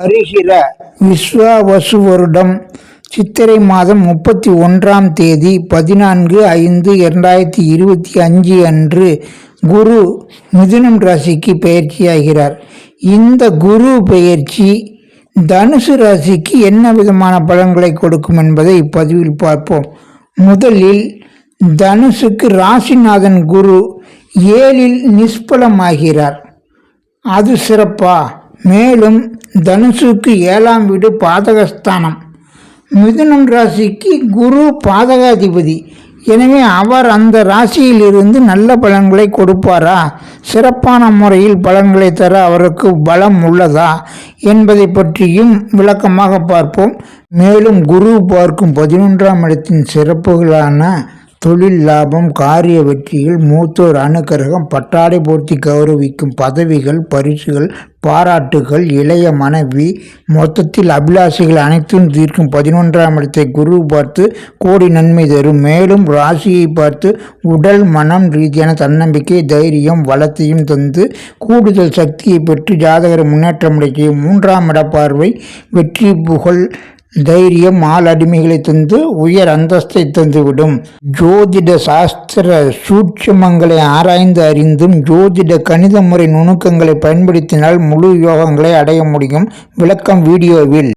வருகிற விஸ்வாவசு வருடம் சித்திரை மாதம் 31ஆம் தேதி 14/5/2025 அன்று குரு மிதுனம் ராசிக்கு பெயர்ச்சியாகிறார். இந்த குரு பெயர்ச்சி தனுசு ராசிக்கு என்ன விதமான பலன்களை கொடுக்கும் என்பதை இப்பதிவில் பார்ப்போம். முதலில் தனுசுக்கு ராசிநாதன் குரு 7ல் நிஷ்பலமாகிறார். அது சிறப்பா? மேலும் தனுசுக்கு 7ஆம் வீடு பாதகஸ்தானம். மிதுனம் ராசிக்கு குரு பாதகாதிபதி. எனவே அவர் அந்த ராசியிலிருந்து நல்ல பலன்களை கொடுப்பாரா? சிறப்பான முறையில் பலன்களை தர அவருக்கு பலம் உள்ளதா என்பதை பற்றியும் விளக்கமாக பார்ப்போம். மேலும் குரு பார்க்கும் 11ஆம் இடத்தின் சிறப்புகளான தொழில் லாபம், காரிய வெற்றிகள், மூத்தோர் அனுக்கிரகம், பட்டாடை போர்த்தி கௌரவிக்கும் பதவிகள், பரிசுகள், பாராட்டுகள், இளைய மனைவி, மொத்தத்தில் அபிலாஷைகள் அனைத்தும் தீர்க்கும் 11ஆம் இடத்தை குரு பார்த்து கோடி நன்மை தரும். மேலும் ராசியை பார்த்து உடல் மனம் ரீதியான தன்னம்பிக்கை, தைரியம், வளத்தையும் தந்து கூடுதல் சக்தியை பெற்று ஜாதகரை முன்னேற்றமடை செய்யும். 3ஆம் இட பார்வை வெற்றி, புகழ், தைரியம், ஆள் அடிமைகளை தந்து உயர் அந்தஸ்தை தந்துவிடும். ஜோதிட சாஸ்திர சூட்சுமங்களை ஆராய்ந்து அறிந்தும் ஜோதிட கணித முறை நுணுக்கங்களை பயன்படுத்தினால் முழு யோகங்களை அடைய முடியும். விளக்கம் வீடியோவில்.